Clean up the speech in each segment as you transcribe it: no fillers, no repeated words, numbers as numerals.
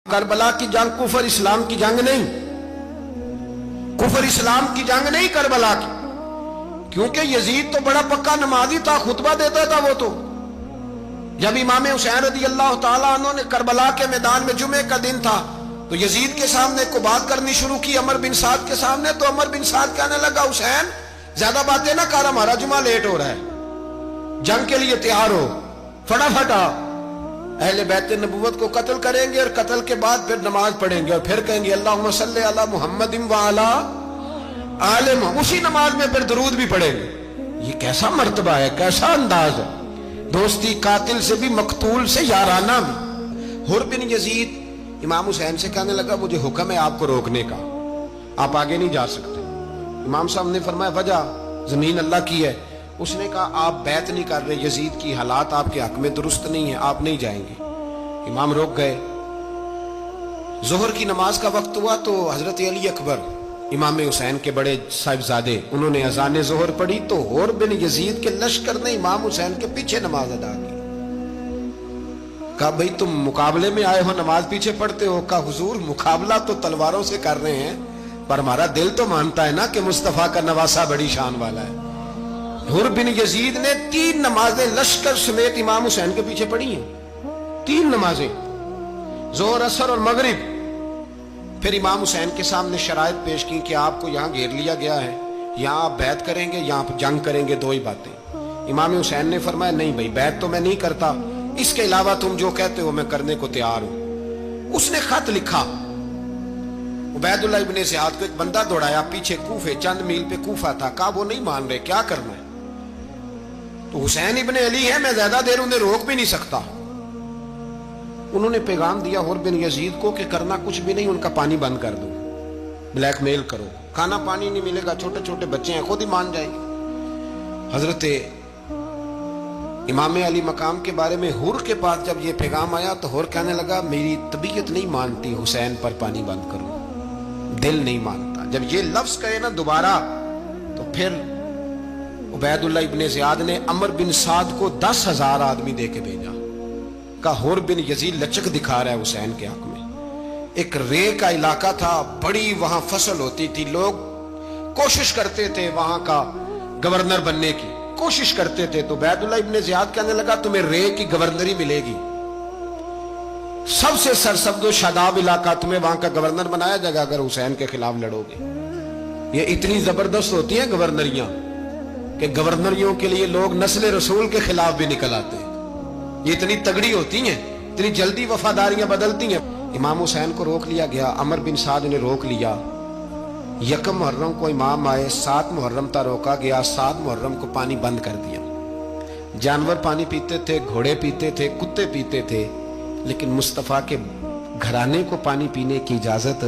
کربلا کی جنگ کفر اسلام کی جنگ نہیں، کفر اسلام کی جنگ نہیں کربلا کی، کیونکہ یزید تو بڑا پکا نمازی تھا، خطبہ دیتا تھا وہ تو۔ جب امام حسین رضی اللہ تعالیٰ عنہ نے کربلا کے میدان میں جمعے کا دن تھا تو یزید کے سامنے کو بات کرنی شروع کی عمر بن سعد کے سامنے، تو عمر بن سعد کہنے لگا حسین زیادہ باتیں نہ کر، ہمارا جمعہ لیٹ ہو رہا ہے، جنگ کے لیے تیار ہو، فٹافٹ آ۔ اہل بیت نبوت کو قتل کریں گے اور قتل کے بعد پھر نماز پڑھیں گے اور پھر کہیں گے اللہم صلی علی محمد وعلی آل محمد، اسی نماز میں پھر درود بھی پڑھیں گے۔ یہ کیسا مرتبہ ہے، کیسا انداز ہے، دوستی قاتل سے بھی مقتول سے یارانہ بھی۔ حر بن یزید امام حسین سے کہنے لگا مجھے حکم ہے آپ کو روکنے کا، آپ آگے نہیں جا سکتے۔ امام صاحب نے فرمایا وجہ زمین اللہ کی ہے۔ اس نے کہا آپ بیعت نہیں کر رہے، یزید کی حالات آپ کے حق میں درست نہیں ہیں، آپ نہیں جائیں گے۔ امام روک گئے۔ ظہر کی نماز کا وقت ہوا تو حضرت علی اکبر امام حسین کے بڑے صاحبزادے انہوں نے اذان ظہر پڑھی تو حر بن یزید کے لشکر نے امام حسین کے پیچھے نماز ادا کی۔ کہا بھئی تم مقابلے میں آئے ہو، نماز پیچھے پڑھتے ہو؟ کہا حضور مقابلہ تو تلواروں سے کر رہے ہیں پر ہمارا دل تو مانتا ہے نا کہ مصطفیٰ کا نواسہ بڑی شان والا ہے۔ حر بن یزید نے 3 نمازیں لشکر سمیت امام حسین کے پیچھے پڑھی ہیں، 3 نمازیں، ظہر اثر اور مغرب۔ پھر امام حسین کے سامنے شرائط پیش کی کہ آپ کو یہاں گھیر لیا گیا ہے، یہاں آپ بیعت کریں گے، یہاں آپ جنگ کریں گے، 2 ہی باتیں۔ امام حسین نے فرمایا نہیں بھائی بیعت تو میں نہیں کرتا، اس کے علاوہ تم جو کہتے ہو میں کرنے کو تیار ہوں۔ اس نے خط لکھا، عبید اللہ ابن زیاد کو ایک بندہ دوڑایا پیچھے کوفے، چند میل پہ کوفہ تھا، کہا وہ نہیں مان رہے، کیا کرنا ہے؟ تو حسین ابن علی ہے، میں زیادہ دیر انہیں روک بھی نہیں سکتا۔ انہوں نے پیغام دیا حر بن یزید کو کہ کرنا کچھ بھی نہیں، ان کا پانی بند کر دو، بلیک میل کرو، کھانا پانی نہیں ملے گا، چھوٹے چھوٹے بچے ہیں، خود ہی مان جائیں گے۔ حضرت امام علی مقام کے بارے میں حر کے پاس جب یہ پیغام آیا تو حر کہنے لگا میری طبیعت نہیں مانتی حسین پر پانی بند کرو، دل نہیں مانتا۔ جب یہ لفظ کہے نا دوبارہ تو پھر عبید اللہ ابن زیاد نے عمر بن سعد کو 10,000 آدمی دے کے بھیجا، کہا حر بن یزید لچک دکھا رہا ہے حسین کے حق میں۔ ایک رے کا علاقہ تھا، بڑی وہاں فصل ہوتی تھی، لوگ کوشش کرتے تھے وہاں کا گورنر بننے کی، کوشش کرتے تھے۔ تو عبید اللہ ابن زیاد کہنے لگا تمہیں رے کی گورنری ملے گی، سب سے سرسبز و شاداب علاقہ، تمہیں وہاں کا گورنر بنایا جائے گا اگر حسین کے خلاف لڑو گے۔ یہ اتنی زبردست ہوتی ہیں گورنریاں کہ گورنریوں کے لیے لوگ نسل رسول کے خلاف بھی نکل آتے ہیں، یہ اتنی تگڑی ہوتی ہیں، اتنی جلدی وفاداریاں بدلتی ہیں۔ امام حسین کو روک لیا گیا، عمر بن سعد نے روک لیا۔ 1 محرم کو امام آئے، 7 محرم تا روکا گیا، 7 محرم کو پانی بند کر دیا۔ جانور پانی پیتے تھے، گھوڑے پیتے تھے، کتے پیتے تھے، لیکن مصطفیٰ کے گھرانے کو پانی پینے کی اجازت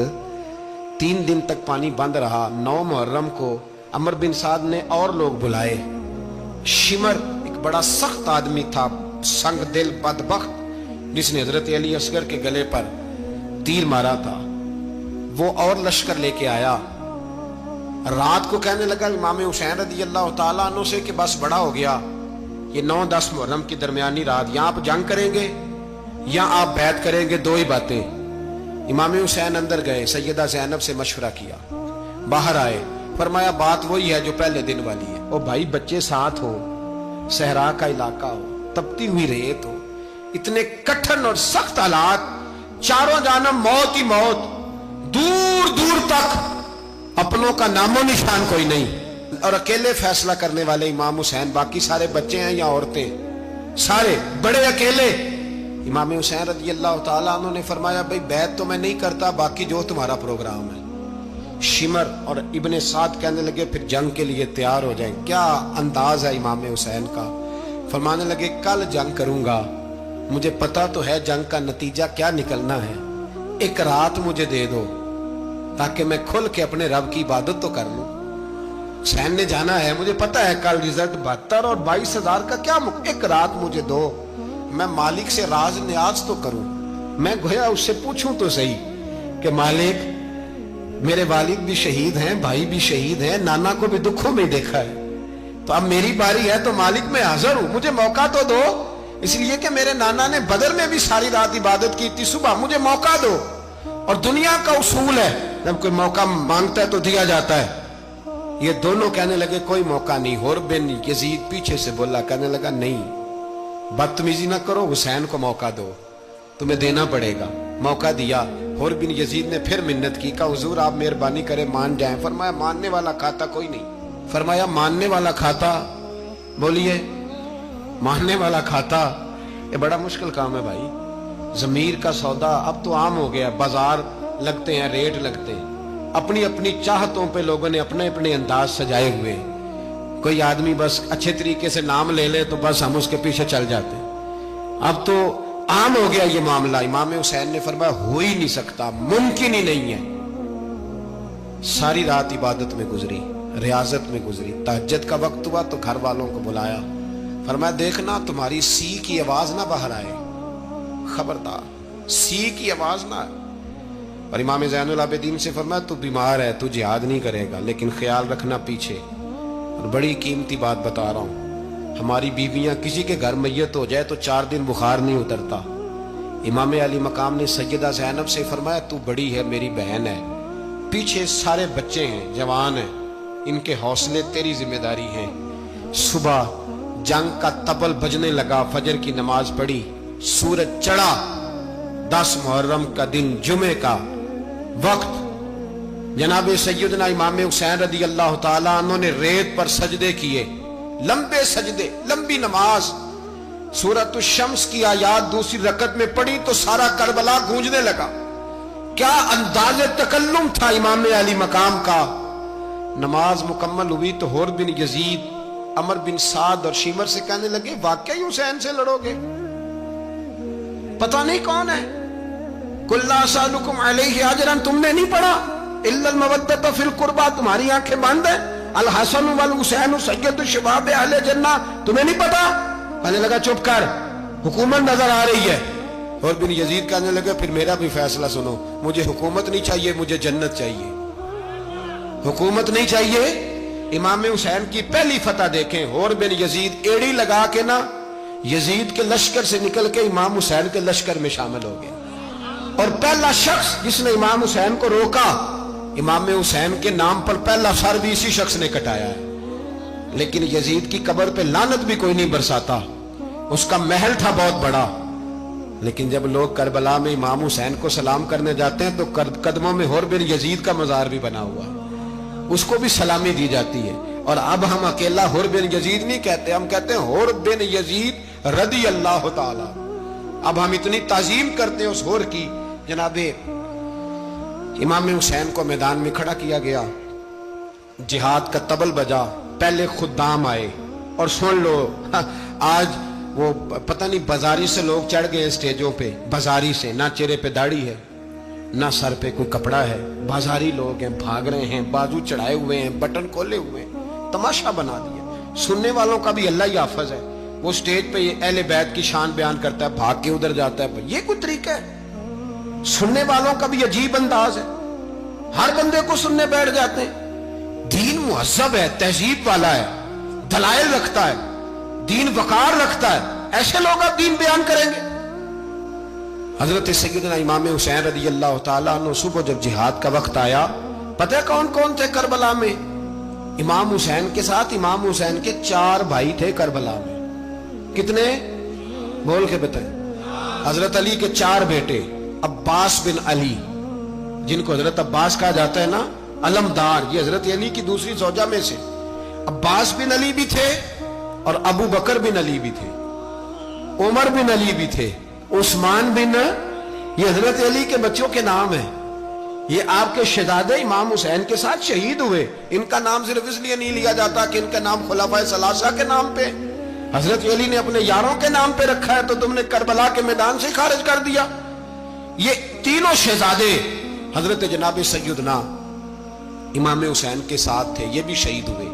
3 دن تک پانی بند رہا۔ 9 محرم کو عمر بن سعد نے اور لوگ بلائے۔ شمر ایک بڑا سخت آدمی تھا، سنگ دل بدبخت، جس نے حضرت علی اصغر کے گلے پر تیر مارا تھا، وہ اور لشکر لے کے آیا۔ رات کو کہنے لگا امام حسین رضی اللہ تعالیٰ عنہ سے کہ بس بڑا ہو گیا، یہ 9-10 محرم کی درمیانی رات، یہاں آپ جنگ کریں گے یا آپ بیعت کریں گے، 2 ہی باتیں۔ امام حسین اندر گئے، سیدہ زینب سے مشورہ کیا، باہر آئے، فرمایا بات وہی ہے جو پہلے دن والی ہے۔ او بھائی بچے ساتھ ہو، صحرا کا علاقہ ہو، تپتی ہوئی ریت ہو، اتنے کٹھن اور سخت حالات، چاروں جانب موت ہی موت، دور دور تک اپنوں کا نام و نشان کوئی نہیں، اور اکیلے فیصلہ کرنے والے امام حسین، باقی سارے بچے ہیں یا عورتیں، سارے بڑے اکیلے۔ امام حسین رضی اللہ تعالیٰ عنہ نے فرمایا بھئی بیعت تو میں نہیں کرتا، باقی جو تمہارا پروگرام ہے۔ شمر اور ابن سعد کہنے لگے پھر جنگ کے لیے تیار ہو جائیں۔ کیا انداز ہے امام حسین کا، فرمانے لگے کل جنگ کروں گا، مجھے پتا تو ہے جنگ کا نتیجہ کیا نکلنا ہے، 1 رات مجھے دے دو تاکہ میں کھل کے اپنے رب کی عبادت تو کر لوں۔ حسین نے جانا ہے، مجھے پتا ہے کل رزلٹ 72 اور 22,000 کا کیا 1 رات مجھے دو، میں مالک سے راز نیاز تو کروں، میں گویا اس سے پوچھوں تو صحیح کہ مالک میرے والد بھی شہید ہیں، بھائی بھی شہید ہیں، نانا کو بھی دکھوں میں دیکھا ہے، تو اب میری باری ہے تو مالک میں حاضر ہوں، مجھے موقع تو دو اس لیے کہ میرے نانا نے بدر میں بھی ساری رات عبادت کی تھی. صبح مجھے موقع دو. اور دنیا کا اصول ہے جب کوئی موقع مانگتا ہے تو دیا جاتا ہے. یہ دونوں کہنے لگے کوئی موقع نہیں. حر بن یزید پیچھے سے بولا, کہنے لگا نہیں, بدتمیزی نہ کرو, حسین کو موقع دو, تمہیں دینا پڑے گا. موقع دیا. حر بن یزید نے پھر منت کی, کہا حضور آپ مہربانی کریں مان جائیں. فرمایا ماننے والا کھاتا کوئی نہیں. فرمایا ماننے والا کھاتا, بولیے ماننے والا کھاتا. یہ بڑا مشکل کام ہے بھائی. ضمیر کا سودا اب تو عام ہو گیا, بازار لگتے ہیں, ریٹ لگتے ہیں, اپنی اپنی چاہتوں پہ لوگوں نے اپنے اپنے انداز سجائے ہوئے. کوئی آدمی بس اچھے طریقے سے نام لے لے تو بس ہم اس کے پیچھے چل جاتے ہیں. اب تو عام ہو گیا یہ معاملہ. امام حسین نے فرمایا ہو ہی نہیں سکتا, ممکن ہی نہیں ہے. ساری رات عبادت میں گزری, ریاضت میں گزری. تہجد کا وقت ہوا تو گھر والوں کو بلایا. فرمایا دیکھنا تمہاری سی کی آواز نہ باہر آئے, خبردار سی کی آواز نہ آئے. اور امام زین العابدین سے فرمایا تو بیمار ہے, تو جہاد نہیں کرے گا, لیکن خیال رکھنا پیچھے. اور بڑی قیمتی بات بتا رہا ہوں, ہماری بیویاں کسی کے گھر میت ہو جائے تو 4 دن بخار نہیں اترتا. امام علی مقام نے سیدہ زینب سے فرمایا تو بڑی ہے, میری بہن ہے, پیچھے سارے بچے ہیں, جوان ہیں, ان کے حوصلے تیری ذمہ داری ہیں. صبح جنگ کا طبل بجنے لگا, فجر کی نماز پڑھی, سورج چڑھا, 10 محرم کا دن, جمعے کا وقت. جناب سیدنا امام حسین رضی اللہ تعالیٰ عنہ نے ریت پر سجدے کیے, لمبے سجدے, لمبی نماز. سورۃ الشمس کی آیات دوسری رکعت میں پڑھی تو سارا کربلا گونجنے لگا. کیا انداز تکلم تھا امام علی مقام کا. نماز مکمل ہوئی تو حر بن یزید, عمر بن سعد اور شیمر سے کہنے لگے واقعی حسین سے لڑو گے؟ پتہ نہیں کون ہے. قل لا اسألکم علیہ اجرا, تم نے نہیں پڑھا؟ الا المودۃ فی القربى, تمہاری آنکھیں بند ہیں. الحسن والحسین سید الشباب اہل جنہ, تمہیں نہیں پتا؟ کہنے لگا چپ کر, حکومت نظر آ رہی ہے. اور بن یزید کہنے لگا پھر میرا بھی فیصلہ سنو, مجھے حکومت نہیں چاہیے, مجھے جنت چاہیے. حکومت نہیں چاہیے. امام حسین کی پہلی فتح دیکھیں, اور بن یزید ایڑی لگا کے نا یزید کے لشکر سے نکل کے امام حسین کے لشکر میں شامل ہو گیا. اور پہلا شخص جس نے امام حسین کو روکا, امام حسین کے نام پر پہلا سر بھی اسی شخص نے کٹایا ہے. لیکن یزید کی قبر پہ لعنت بھی کوئی نہیں برساتا, اس کا محل تھا بہت بڑا. لیکن جب لوگ کربلا میں امام حسین کو سلام کرنے جاتے ہیں تو قدموں میں حر بن یزید کا مزار بھی بنا ہوا, اس کو بھی سلامی دی جاتی ہے. اور اب ہم اکیلا حر بن یزید نہیں کہتے, ہم کہتے ہیں حر بن یزید رضی اللہ تعالی. اب ہم اتنی تعظیم کرتے ہیں اس حر کی. جناب امام حسین کو میدان میں کھڑا کیا گیا, جہاد کا طبل بجا, پہلے خدام آئے. اور سن لو, آج وہ پتہ نہیں بازاری سے لوگ چڑھ گئے اسٹیجوں پہ, بازاری سے, نہ چہرے پہ داڑھی ہے, نہ سر پہ کوئی کپڑا ہے, بازاری لوگ ہیں, بھاگ رہے ہیں, بازو چڑھائے ہوئے ہیں, بٹن کھولے ہوئے ہیں, تماشا بنا دیا. سننے والوں کا بھی اللہ ہی حافظ ہے. وہ اسٹیج پہ یہ اہل بیت کی شان بیان کرتا ہے, بھاگ کے ادھر جاتا ہے. یہ کوئی طریقہ ہے؟ سننے والوں کا بھی عجیب انداز ہے, ہر بندے کو سننے بیٹھ جاتے ہیں. دین مہذب ہے, تہذیب والا ہے, دلائل رکھتا ہے, دین وقار رکھتا ہے. ایسے لوگ اب دین بیان کریں گے؟ حضرت سیدنا امام حسین رضی اللہ تعالیٰ عنہ صبح جب جہاد کا وقت آیا, پتہ ہے کون کون تھے کربلا میں؟ امام حسین کے ساتھ امام حسین کے 4 بھائی تھے کربلا میں. کتنے؟ بول کے بتائیں. حضرت علی کے 4 بیٹے, عباس بن علی, جن کو حضرت عباس کہا جاتا ہے نا, علمدار, یہ حضرت علی کی دوسری زوجہ میں سے. عباس بن علی بھی تھے, اور ابو بکر بن علی بھی تھے, عمر بن علی بھی تھے, عثمان بن, یہ حضرت علی کے بچوں کے نام ہیں. یہ آپ کے شہزادے امام حسین کے ساتھ شہید ہوئے. ان کا نام صرف اس لیے نہیں لیا جاتا کہ ان کا نام خلفائے ثلاثہ کے نام پہ, حضرت علی نے اپنے یاروں کے نام پہ رکھا ہے, تو تم نے کربلا کے میدان سے خارج کر دیا. یہ تینوں شہزادے حضرت جناب سیدنا امام حسین کے ساتھ تھے, یہ بھی شہید ہوئے.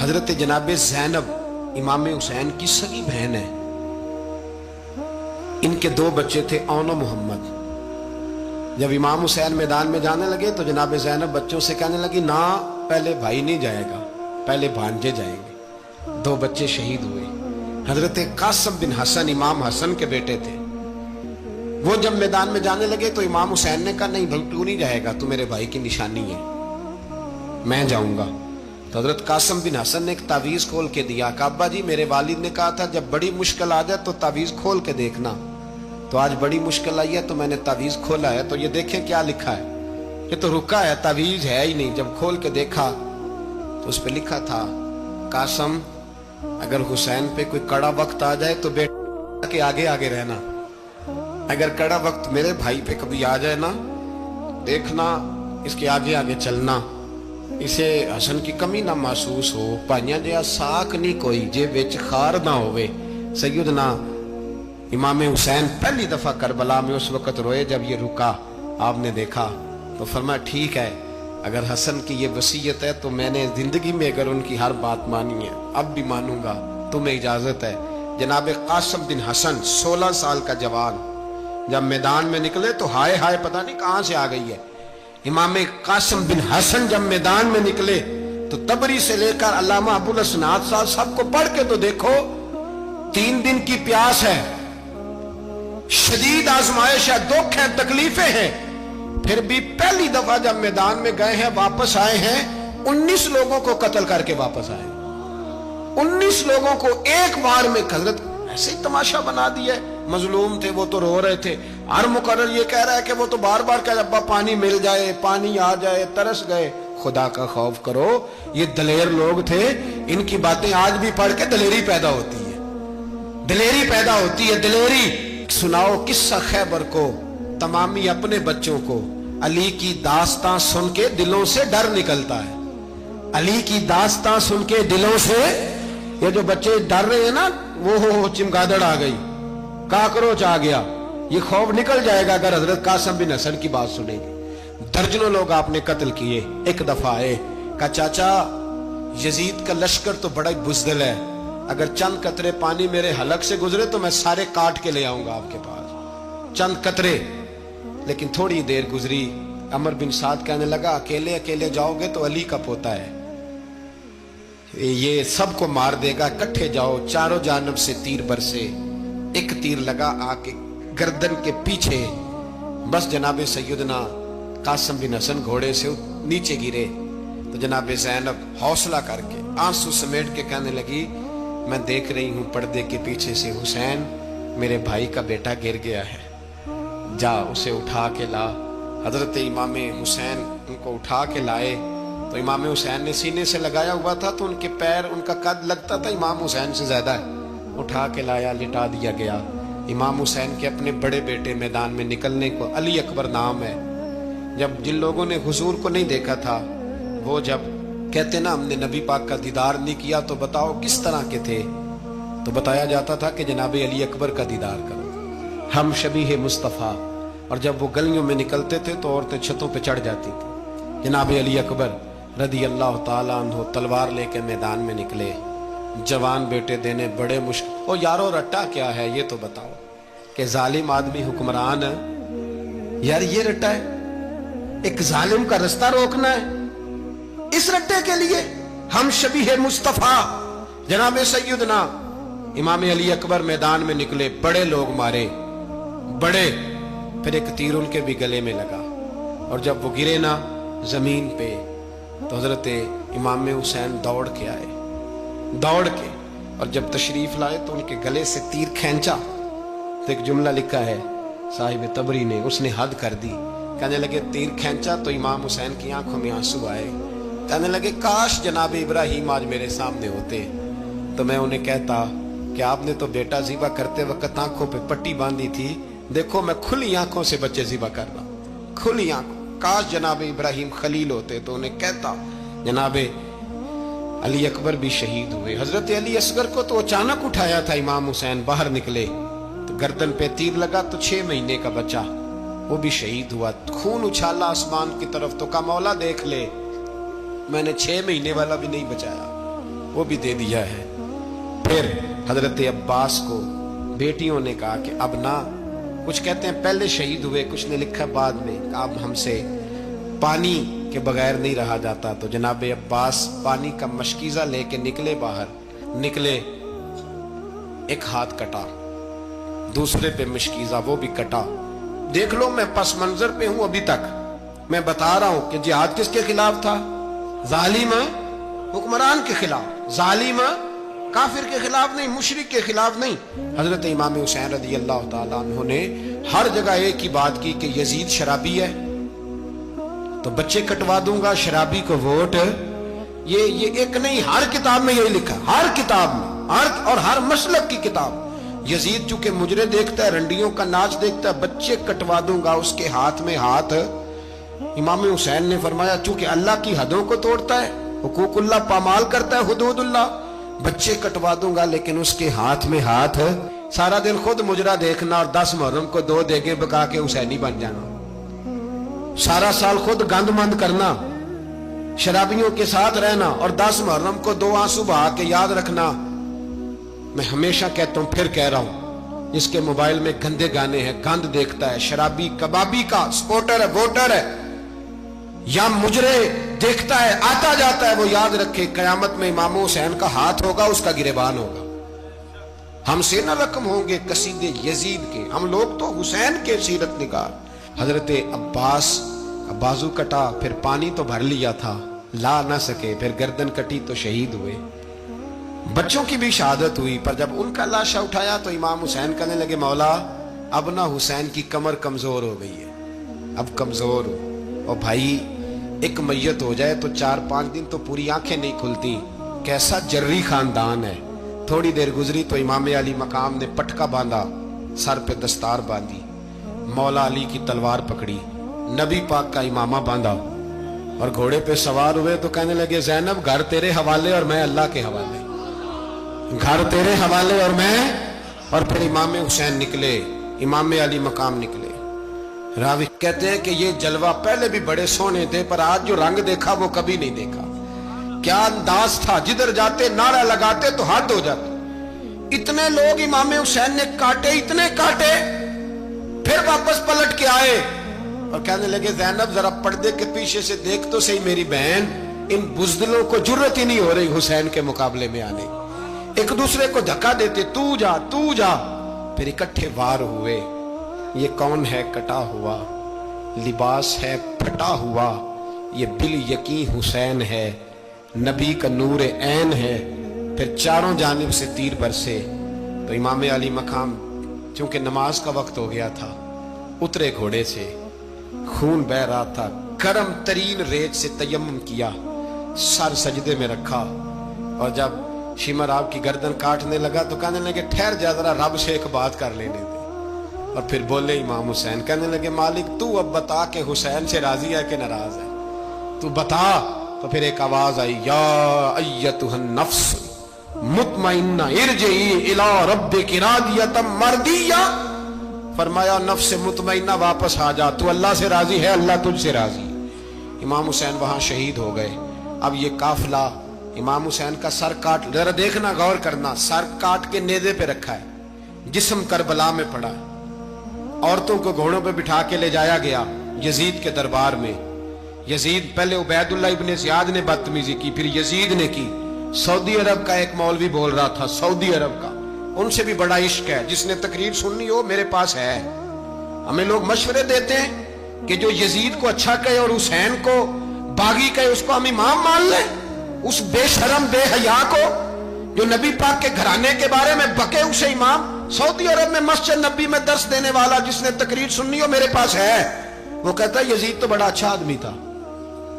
حضرت جناب زینب امام حسین کی سگی بہن ہے, ان کے 2 بچے تھے, اون و محمد. جب امام حسین میدان میں جانے لگے تو جناب زینب بچوں سے کہنے لگی نہ, پہلے بھائی نہیں جائے گا, پہلے بھانجے جائیں گے. 2 بچے شہید ہوئے. حضرت قاسم بن حسن امام حسن کے بیٹے تھے. وہ جب میدان میں جانے لگے تو امام حسین نے کہا نہیں بھائی تو نہیں جائے گا, تو میرے بھائی کی نشانی ہے, میں جاؤں گا. تو حضرت قاسم بن حسن نے ایک تعویذ کھول کے دیا کہ ابا جی میرے والد نے کہا تھا جب بڑی مشکل آ جائے تو تعویذ کھول کے دیکھنا. تو آج بڑی مشکل آئی ہے تو میں نے تعویذ کھولا ہے, تو یہ دیکھیں کیا لکھا ہے. یہ تو رکا ہے, تعویذ ہے ہی نہیں. جب کھول کے دیکھا تو اس پہ لکھا تھا قاسم اگر حسین پہ کوئی کڑا وقت آ جائے تو بیٹا کے آگے آگے رہنا, اگر کڑا وقت میرے بھائی پہ کبھی آ جائے نا دیکھنا اس کے آگے آگے چلنا, اسے حسن کی کمی نہ محسوس ہو. پائیاں جہاں ساک نہیں کوئی جے وچ خار نہ ہوئے. سیدنا امام حسین پہلی دفعہ کربلا میں اس وقت روئے جب یہ رکا, آپ نے دیکھا تو فرمایا ٹھیک ہے اگر حسن کی یہ وصیت ہے تو میں نے زندگی میں اگر ان کی ہر بات مانی ہے اب بھی مانوں گا, تمہیں اجازت ہے. جناب قاسم بن حسن 16 سال کا جوان جب میدان میں نکلے تو ہائے ہائے پتہ نہیں کہاں سے آ گئی ہے. امام قاسم بن حسن جب میدان میں نکلے تو تبری سے لے کر علامہ ابو الاسناد صاحب سب کو پڑھ کے تو دیکھو, 3 دن کی پیاس ہے, شدید آزمائش ہے, دکھ ہے, تکلیفیں ہیں, پھر بھی پہلی دفعہ جب میدان میں گئے ہیں واپس آئے ہیں 19 لوگوں کو قتل کر کے واپس آئے. 19 لوگوں کو ایک بار میں حضرت ایسے ہی تماشا بنا دیا. مظلوم تھے وہ تو رو رہے تھے, ہر مقرر یہ کہہ رہا ہے کہ وہ تو بار بار کہ ابا پانی مل جائے, پانی آ جائے, ترس گئے. خدا کا خوف کرو, یہ دلیر لوگ تھے, ان کی باتیں آج بھی پڑھ کے دلیری پیدا ہوتی ہے, دلیری پیدا ہوتی ہے, دلیری. سناؤ قصہ خیبر کو تمامی اپنے بچوں کو, علی کی داستان سن کے دلوں سے ڈر نکلتا ہے. علی کی داستان سن کے دلوں سے یہ جو بچے ڈر رہے ہیں نا وہ چمگادڑ آ گئی, کاکروچ آ گیا, یہ خوف نکل جائے گا اگر حضرت قاسم بن حسن کی بات سنیں گے. درجنوں لوگ آپ نے قتل کیے. ایک دفعہ آئے کہا چاچا یزید کا لشکر تو بڑا بزدل ہے, اگر چند قطرے پانی میرے حلق سے گزرے تو میں سارے کاٹ کے لے آؤں گا آپ کے پاس, چند قطرے. لیکن تھوڑی دیر گزری, عمر بن سعد کہنے لگا اکیلے اکیلے جاؤ گے تو علی کا پوتا ہے, یہ سب کو مار دے گا, کٹھے جاؤ. چاروں جانب سے تیر برسے, ایک تیر لگا آ کے گردن کے پیچھے, بس جناب سیدنا قاسم بن حسن گھوڑے سے نیچے گرے. تو جناب زینب حوصلہ کر کے آنسو سمیٹ کے کہنے لگی میں دیکھ رہی ہوں پردے کے پیچھے سے حسین میرے بھائی کا بیٹا گر گیا ہے, جا اسے اٹھا کے لا. حضرت امام حسین ان کو اٹھا کے لائے تو امام حسین نے سینے سے لگایا ہوا تھا تو ان کے پیر, ان کا قد لگتا تھا امام حسین سے زیادہ ہے. اٹھا کے لایا, لٹا دیا گیا. امام حسین کے اپنے بڑے بیٹے میدان میں نکلنے کو, علی اکبر نام ہے, جب جن لوگوں نے حضور کو نہیں دیکھا تھا وہ جب کہتے نا ہم نے نبی پاک کا دیدار نہیں کیا تو بتاؤ کس طرح کے تھے, تو بتایا جاتا تھا کہ جناب علی اکبر کا دیدار کرو, ہم شبیہ مصطفیٰ. اور جب وہ گلیوں میں نکلتے تھے تو عورتیں چھتوں پہ چڑھ جاتی تھی. جناب علی اکبر رضی اللہ تعالیٰ عنہ تلوار لے کے میدان میں نکلے, جوان بیٹے دینے بڑے مشکل. او یارو رٹا کیا ہے یہ تو بتاؤ, کہ ظالم آدمی حکمران ہے یار, یہ رٹا ہے, ایک ظالم کا رستہ روکنا ہے, اس رٹے کے لیے ہم شبیہ مصطفیٰ. جناب سیدنا امام علی اکبر میدان میں نکلے, بڑے لوگ مارے, بڑے. پھر ایک تیر ان کے بھی گلے میں لگا, اور جب وہ گرے نا زمین پہ تو حضرت امام حسین دوڑ کے آئے, دوڑ کے, اور جب تشریف لائے تو ان کے گلے سے تیر کھینچا تو ایک جملہ لکھا ہے صاحب تبری نے, اس نے حد کر دی. کہنے لگے تیر کھینچا تو امام حسین کی آنکھوں میں آنسو آئے, کہنے لگے کاش جناب ابراہیم آج میرے سامنے ہوتے تو میں انہیں کہتا کہ آپ نے تو بیٹا ذبح کرتے وقت آنکھوں پہ پٹی باندھی تھی, دیکھو میں کھلی آنکھوں سے بچے ذبح کرنا, کھلی آنکھوں. کاش جناب ابراہیم خلیل ہوتے تو انہیں کہتا. جناب علی اکبر بھی شہید ہوئے. حضرت علی اصغر کو تو اچانک اٹھایا تھا امام حسین, باہر نکلے تو گردن پہ تیر لگا تو 6 مہینے کا بچہ وہ بھی شہید ہوا. خون اچھالا آسمان کی طرف تو کہا مولا دیکھ لے, میں نے 6 مہینے والا بھی نہیں بچایا, وہ بھی دے دیا ہے. پھر حضرت عباس کو بیٹیوں نے کہا کہ اب نہ, کچھ کہتے ہیں پہلے شہید ہوئے, کچھ نے لکھا بعد میں, اب ہم سے پانی کے بغیر نہیں رہا جاتا. تو جناب عباس پانی کا مشکیزہ لے کے نکلے, باہر نکلے ایک ہاتھ کٹا, دوسرے پہ مشکیزہ وہ بھی کٹا. دیکھ لو میں پس منظر پہ ہوں ابھی تک, میں بتا رہا ہوں کہ جہاد کس کے خلاف تھا؟ ظالم حکمران کے خلاف, ظالم کافر کے خلاف نہیں, مشرک کے خلاف نہیں. حضرت امام حسین رضی اللہ تعالیٰ عنہ نے ہر جگہ ایک ہی بات کی کہ یزید شرابی ہے تو بچے کٹوا دوں گا, شرابی کو ووٹ. یہ ایک نہیں, ہر کتاب میں یہی لکھا, ہر کتاب میں, اور ہر مسلک کی کتاب. یزید چونکہ مجرے دیکھتا ہے, رنڈیوں کا ناچ دیکھتا ہے, بچے کٹوا دوں گا, اس کے ہاتھ میں ہاتھ. امام حسین نے فرمایا چونکہ اللہ کی حدوں کو توڑتا ہے, حقوق اللہ پامال کرتا ہے, حدود اللہ, بچے کٹوا دوں گا لیکن اس کے ہاتھ میں ہاتھ. سارا دن خود مجرا دیکھنا اور 10 محرم کو 2 دیگیں پکا کے حسینی بن جانا, سارا سال خود گند مند کرنا, شرابیوں کے ساتھ رہنا, اور 10 محرم کو 2 آنسو بہا کے یاد رکھنا. میں ہمیشہ کہتا ہوں, پھر کہہ رہا ہوں, جس کے موبائل میں گندے گانے ہیں, گند دیکھتا ہے, شرابی کبابی کا سپورٹر ہے, ووٹر ہے, یا مجرے دیکھتا ہے, آتا جاتا ہے, وہ یاد رکھے قیامت میں امام حسین کا ہاتھ ہوگا, اس کا گریبان ہوگا. ہم سے نہ رقم ہوں گے قصیدے یزید کے, ہم لوگ تو حسین کے سیرت نگار. حضرت عباس کا بازو کٹا, پھر پانی تو بھر لیا تھا, لا نہ سکے, پھر گردن کٹی تو شہید ہوئے. بچوں کی بھی شہادت ہوئی, پر جب ان کا لاشا اٹھایا تو امام حسین کہنے لگے مولا اب نہ حسین کی کمر کمزور ہو گئی ہے, اب کمزور ہو. اور بھائی ایک میت ہو جائے تو 4-5 دن تو پوری آنکھیں نہیں کھلتی, کیسا جری خاندان ہے. تھوڑی دیر گزری تو امام علی مقام نے پٹکا باندھا, سر پہ دستار باندھی, مولا علی کی تلوار پکڑی, نبی پاک کا امامہ باندھا, اور گھوڑے پہ سوار ہوئے تو کہنے لگے زینب گھر تیرے حوالے اور میں اللہ کے حوالے, گھر تیرے حوالے اور میں. اور پھر امام حسین نکلے, امام علی مقام نکلے. راوی کہتے ہیں کہ یہ جلوہ پہلے بھی بڑے سونے تھے, پر آج جو رنگ دیکھا وہ کبھی نہیں دیکھا. کیا انداز تھا, جدھر جاتے نعرہ لگاتے تو حد ہو جاتے. اتنے لوگ امام حسین نے کاٹے, اتنے کاٹے, پھر واپس پلٹ کے آئے اور کہنے لگے زینب ذرا پردے کے پیچھے سے دیکھ تو صحیح میری بہن, ان بزدلوں کو جرت ہی نہیں ہو رہی حسین کے مقابلے میں آنے. ایک دوسرے کو دھکا دیتے, تو جا تو جا, پھر اکٹھے وار ہوئے. یہ کون ہے کٹا ہوا, لباس ہے پھٹا ہوا, یہ بال یقین حسین ہے, نبی کا نور عین ہے. پھر چاروں جانب سے تیر برسے تو امام علی مقام چونکہ نماز کا وقت ہو گیا تھا, اترے گھوڑے سے, خون بہ رہا تھا, گرم ترین ریت سے تیمم کیا, سر سجدے میں رکھا, اور جب شمر آپ کی گردن کاٹنے لگا تو کہنے لگے ٹھہر جا ذرا رب سے ایک بات کر لینے دے. اور پھر بولے امام حسین, کہنے لگے مالک تو اب بتا کہ حسین سے راضی ہے کہ ناراض ہے, تو بتا. تو پھر ایک آواز آئی, یا ایتھا النفس مطمئنہ ارجعی الی ربک راضیۃ مرضیہ. فرمایا نفس مطمئنہ واپس آ جا, تو اللہ سے راضی ہے, اللہ تجھ سے راضی. امام حسین وہاں شہید ہو گئے. اب یہ قافلہ امام حسین کا سر کاٹ, ذرا دیکھنا غور کرنا, سر کاٹ کے نیزے پہ رکھا ہے, جسم کربلا میں پڑا, عورتوں کو گھوڑوں پہ بٹھا کے لے جایا گیا یزید کے دربار میں. یزید پہلے عبید اللہ ابن زیاد نے بدتمیزی کی, پھر یزید نے کی. سعودی عرب کا ایک مولوی بول رہا تھا, سعودی عرب کا, ان سے بھی بڑا عشق ہے, جس نے تقریر سننی ہو میرے پاس ہے. ہمیں لوگ مشورے دیتے ہیں کہ جو یزید کو اچھا کہے اور حسین کو باغی کہے اس کو ہم امام مان لیں. اس بے شرم بے حیا کو جو نبی پاک کے گھرانے کے بارے میں بکے اسے امام. سعودی عرب میں مسجد نبی میں درس دینے والا جس نے تقریر سننی ہو میرے پاس ہے. وہ کہتا ہے یزید تو بڑا اچھا آدمی تھا,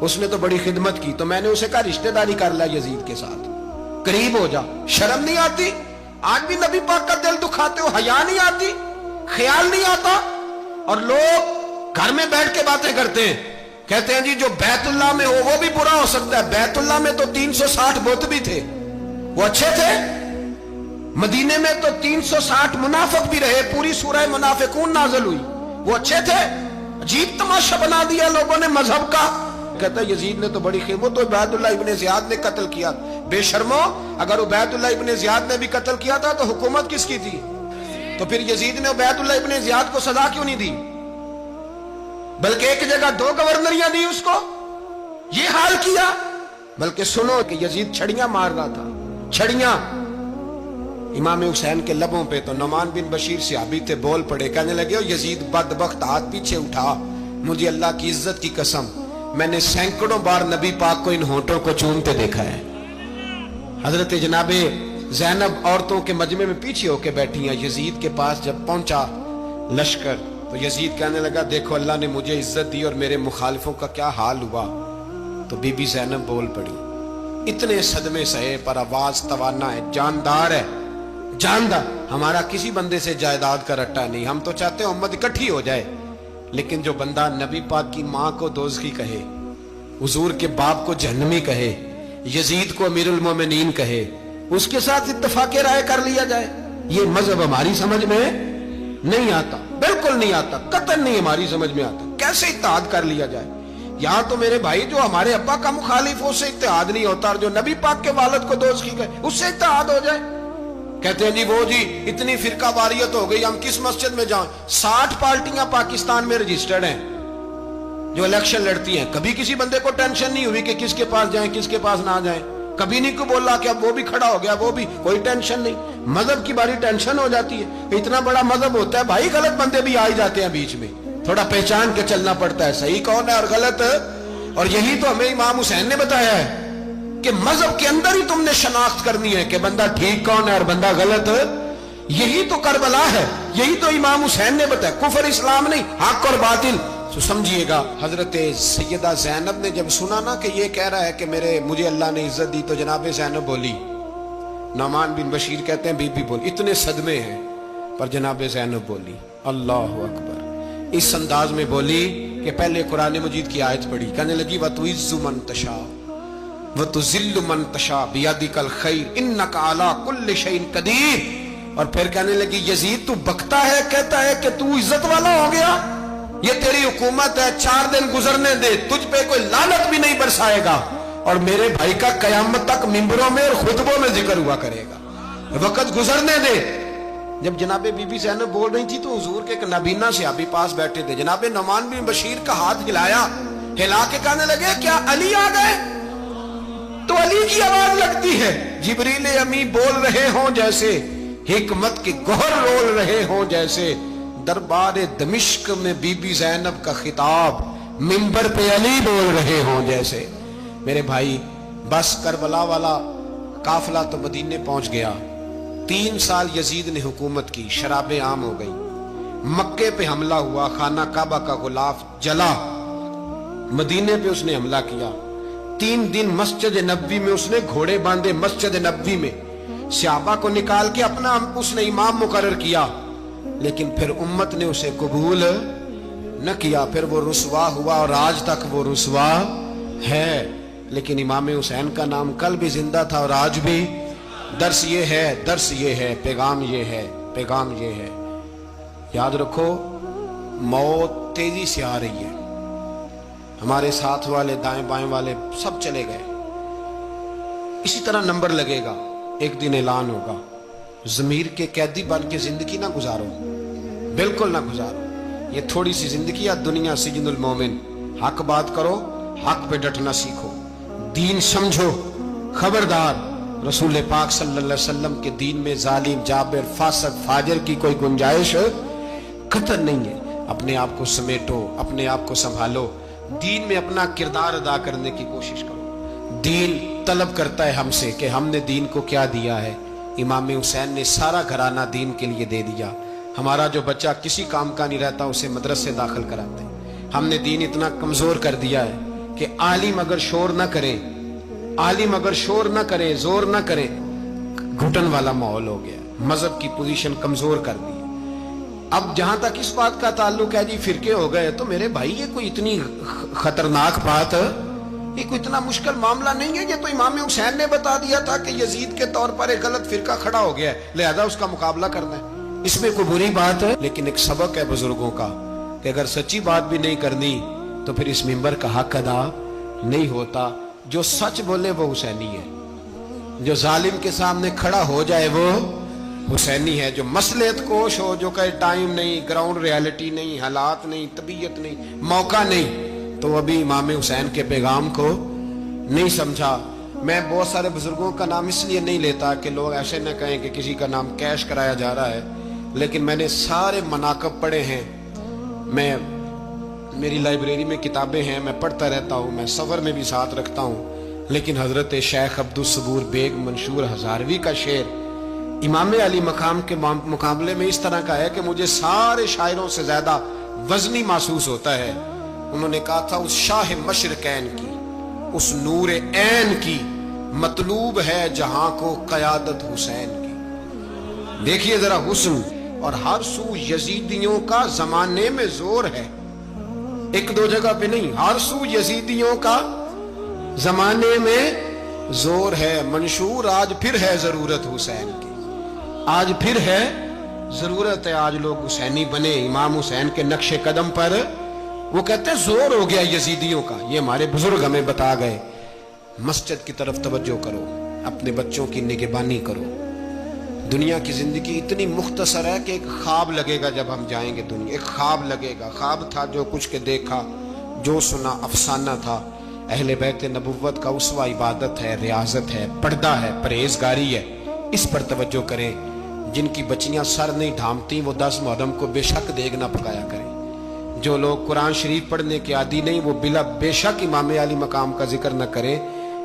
اس نے تو بڑی خدمت کی, تو میں نے اسے کہا رشتہ داری کر لیا یزید کے ساتھ, قریب ہو جا. شرم نہیں آتی؟ آج بھی نبی پاک کا دل دکھاتے ہو, حیا نہیں آتی, خیال نہیں آتا. اور لوگ گھر میں بیٹھ کے باتیں کرتے ہیں, کہتے ہیں جی جو بیت اللہ میں ہو وہ بھی برا ہو سکتا ہے. بیت اللہ میں تو 360 بت بھی تھے, وہ اچھے تھے. مدینے میں تو 360 منافق بھی رہے, پوری سورہ منافقون نازل ہوئی, وہ اچھے تھے. عجیب تماشا بنا دیا لوگوں نے مذہب کا. کہتا ہے یزید نے تو بڑی خدمت, تو عبید اللہ ابن زیاد نے قتل کیا. بے شرمو, اگر عبید اللہ ابن زیاد نے بھی قتل کیا تھا تو حکومت کس کی تھی؟ تو پھر یزید نے عبید اللہ ابن زیاد کو سزا کیوں نہیں دی, بلکہ ایک جگہ 2 گورنریاں دی اس کو, یہ حال کیا. بلکہ سنو کہ یزید چھڑیاں مار رہا تھا, چھڑیاں. امام حسین کے لبوں پہ تو نعمان بن بشیر صحابی تھے، بول پڑے، کہنے لگے یزید بدبخت، ہاتھ پیچھے اٹھا، مجھے اللہ کی عزت کی قسم میں نے سینکڑوں بار نبی پاک کو ان ہونٹوں کو چومتے دیکھا ہے۔ حضرت جناب زینب عورتوں کے مجمع میں پیچھے ہو کے بیٹھی ہیں، یزید کے پاس جب پہنچا لشکر تو یزید کہنے لگا دیکھو اللہ نے مجھے عزت دی اور میرے مخالفوں کا کیا حال ہوا۔ تو بی بی زینب بول پڑی، اتنے صدمے سہے پر آواز توانا ہے، جاندار ہے، جاندار، ہمارا کسی بندے سے جائیداد کا رٹا نہیں، ہم تو چاہتے ہیں امت اکٹھی ہو جائے، لیکن جو بندہ نبی پاک کی ماں کو دوزخی کہے، حضور کے باپ کو جہنمی کہے، یزید کو امیر المومنین کہے، اس کے ساتھ اتفاق رائے کر لیا جائے، یہ مذہب ہماری سمجھ میں نہیں آتا، بالکل نہیں آتا، قطعاً نہیں ہماری سمجھ میں آتا۔ کیسے اتحاد کر لیا جائے؟ یہاں تو میرے بھائی جو ہمارے ابا کا مخالف ہو، اس سے اتحاد نہیں ہوتا، اور جو نبی پاک کے والد کو دوزخی کہے اس سے اتحاد ہو جائے۔ کہتے ہیں جی وہ جی اتنی فرقہ واریت ہو گئی، ہم کس مسجد میں جائیں؟ 60 پارٹیاں پاکستان میں رجسٹرڈ ہیں جو الیکشن لڑتی ہیں، کبھی کسی بندے کو ٹینشن نہیں ہوئی کہ کس کے پاس جائیں کس کے پاس نہ جائیں، کبھی نہیں کو بولا کہ اب وہ بھی کھڑا ہو گیا، وہ بھی، کوئی ٹینشن نہیں۔ مذہب کی باری ٹینشن ہو جاتی ہے، اتنا بڑا مذہب ہوتا ہے بھائی، غلط بندے بھی آ ہی جاتے ہیں بیچ میں، تھوڑا پہچان کے چلنا پڑتا ہے صحیح کون ہے اور غلط، اور یہی تو ہمیں امام حسین نے بتایا ہے کہ مذہب کے اندر ہی تم نے شناخت کرنی ہے کہ بندہ ٹھیک کون ہے اور بندہ غلط، یہی تو کربلا ہے، یہی تو امام حسین نے بتایا، کفر اسلام نہیں، حق اور باطل۔ تو سمجھیے گا حضرت سیدہ زینب نے جب سنا نا کہ یہ کہہ رہا ہے کہ مجھے اللہ نے عزت دی، تو جناب زینب بولی، نعمان بن بشیر کہتے ہیں بی بی بولی، اتنے صدمے ہیں پر جناب زینب بولی اللہ اکبر، اس انداز میں بولی کہ پہلے قرآن مجید کی آیت پڑھی، کہنے لگی وَتُعِزُّ مَن تَشَاءُ وَتُذِلُّ مَن تَشَاءُ بِيَدِكَ الْخَيْرُ إِنَّكَ عَلَىٰ كُلِّ شَيْءٍ قَدِيرٌ، اور پھر کہنے لگی یزید تو بکتا ہے، کہتا ہے کہ تو عزت والا ہو گیا، یہ تیری حکومت ہے، 4 دن گزرنے دے، تجھ پہ کوئی لعنت بھی نہیں برسائے گا، اور میرے بھائی کا قیامت تک ممبروں میں اور خطبوں میں ذکر ہوا کرے گا، وقت گزرنے دے۔ جب جناب بی بی زینب بول رہی تھی تو حضور کے ایک نابینا صحابی پاس بیٹھے تھے، جناب نعمان بن بشیر کا ہاتھ ہلایا، ہلا کے کہنے لگے کیا علی آ گئے؟ تو علی کی آواز لگتی ہے، جبریل امی بول رہے ہوں جیسے، حکمت کے گوہر رول رہے ہوں جیسے، دربار دمشق میں بی بی زینب کا خطاب، منبر پہ علی بول رہے ہوں جیسے۔ میرے بھائی بس کربلا والا قافلہ تو مدینے پہنچ گیا، 3 سال یزید نے حکومت کی، شرابیں عام ہو گئی، مکے پہ حملہ ہوا، خانہ کعبہ کا غلاف جلا، مدینے پہ اس نے حملہ کیا، 3 دن مسجد نبوی میں اس نے گھوڑے باندھے، مسجد نبوی میں صحابہ کو نکال کے اپنا اس نے امام مقرر کیا، لیکن پھر امت نے اسے قبول نہ کیا، پھر وہ رسوا ہوا اور آج تک وہ رسوا ہے، لیکن امام حسین کا نام کل بھی زندہ تھا اور آج بھی۔ درس یہ ہے، درس یہ ہے، پیغام یہ ہے، پیغام یہ ہے، یاد رکھو موت تیزی سے آ رہی ہے، ہمارے ساتھ والے دائیں بائیں والے سب چلے گئے، اسی طرح نمبر لگے گا، ایک دن اعلان ہوگا، ضمیر کے قیدی بن کے زندگی نہ گزارو، بالکل نہ گزارو، یہ تھوڑی سی زندگی ہے، دنیا سجن المومن، حق بات کرو، حق پہ ڈٹنا سیکھو، دین سمجھو، خبردار رسول پاک صلی اللہ علیہ وسلم کے دین میں ظالم، جابر، فاسق، فاجر کی کوئی گنجائش قطعاً نہیں ہے، اپنے آپ کو سمیٹو، اپنے آپ کو سنبھالو، دین میں اپنا کردار ادا کرنے کی کوشش کرو، دین طلب کرتا ہے ہم سے کہ ہم نے دین کو کیا دیا ہے، امام حسین نے سارا گھرانہ دین کے لیے دے دیا، ہمارا جو بچہ کسی کام کا نہیں رہتا اسے مدرسے داخل کراتے ہیں، ہم نے دین اتنا کمزور کر دیا ہے کہ عالم اگر شور نہ کریں، عالم اگر شور نہ کریں، زور نہ کریں، گھٹن والا ماحول ہو گیا، مذہب کی پوزیشن کمزور کر دی۔ اب جہاں تک اس بات کا تعلق ہے جی فرقے ہو گئے، تو میرے بھائی یہ کوئی اتنی خطرناک بات، یہ کوئی اتنا مشکل معاملہ نہیں ہے، یہ تو امام حسین نے بتا دیا تھا کہ یزید کے طور پر ایک غلط فرقہ کھڑا ہو گیا ہے، لہذا اس کا مقابلہ کرنا ہے، اس میں کوئی بری بات ہے، لیکن ایک سبق ہے بزرگوں کا کہ اگر سچی بات بھی نہیں کرنی تو پھر اس منبر کا حق ادا نہیں ہوتا، جو سچ بولے وہ حسینی ہے، جو ظالم کے سامنے کھڑا ہو جائے وہ حسینی ہے، جو مصلحت کوش ہو، جو کہے ٹائم نہیں، گراؤنڈ ریالٹی نہیں، حالات نہیں، طبیعت نہیں، موقع نہیں، تو ابھی امام حسین کے پیغام کو نہیں سمجھا۔ میں بہت سارے بزرگوں کا نام اس لیے نہیں لیتا کہ لوگ ایسے نہ کہیں کہ کسی کا نام کیش کرایا جا رہا ہے، لیکن میں نے سارے مناقب پڑھے ہیں، میری لائبریری میں کتابیں ہیں، میں پڑھتا رہتا ہوں، میں سفر میں بھی ساتھ رکھتا ہوں، لیکن حضرت شیخ عبدالصبور بیگ منشور ہزاروی کا شعر امام علی مقام کے مقابلے میں اس طرح کا ہے کہ مجھے سارے شاعروں سے زیادہ وزنی محسوس ہوتا ہے۔ انہوں نے کہا تھا اس شاہ مشرقین کی، اس نور عین کی مطلوب ہے جہاں کو قیادت حسین کی۔ دیکھیے ذرا حسن، اور ہر سو یزیدیوں کا زمانے میں زور ہے، ایک دو جگہ پہ نہیں، ہر سو یزیدیوں کا زمانے میں زور ہے۔ منشور آج پھر ہے ضرورت حسین کی، آج پھر ہے ضرورت ہے، آج لوگ حسینی بنے، امام حسین کے نقش قدم پر۔ وہ کہتے ہیں زور ہو گیا یزیدیوں کا، یہ ہمارے بزرگ ہمیں بتا گئے۔ مسجد کی طرف توجہ کرو، اپنے بچوں کی نگہبانی کرو۔ دنیا کی زندگی اتنی مختصر ہے کہ ایک خواب لگے گا جب ہم جائیں گے دنیا، ایک خواب لگے گا، خواب تھا جو کچھ کے دیکھا، جو سنا افسانہ تھا۔ اہل بیت نبوت کا اسوہ عبادت ہے، ریاضت ہے، پردہ ہے، پرہیزگاری ہے، اس پر توجہ کریں۔ جن کی بچیاں سر نہیں ڈھانپتی وہ 10 محرم کو بے شک دیگ نہ پکایا کریں۔ جو لوگ قرآن شریف پڑھنے کے عادی نہیں وہ بے شک امام علی مقام کا ذکر نہ کریں،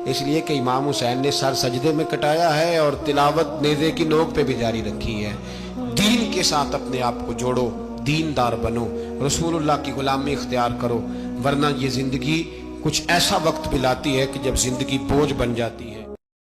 اس لیے کہ امام حسین نے سر سجدے میں کٹایا ہے اور تلاوت نیزے کی نوک پہ بھی جاری رکھی ہے۔ دین کے ساتھ اپنے آپ کو جوڑو، دیندار بنو، رسول اللہ کی غلامی اختیار کرو، ورنہ یہ زندگی کچھ ایسا وقت بھی لاتی ہے کہ جب زندگی بوجھ بن جاتی ہے۔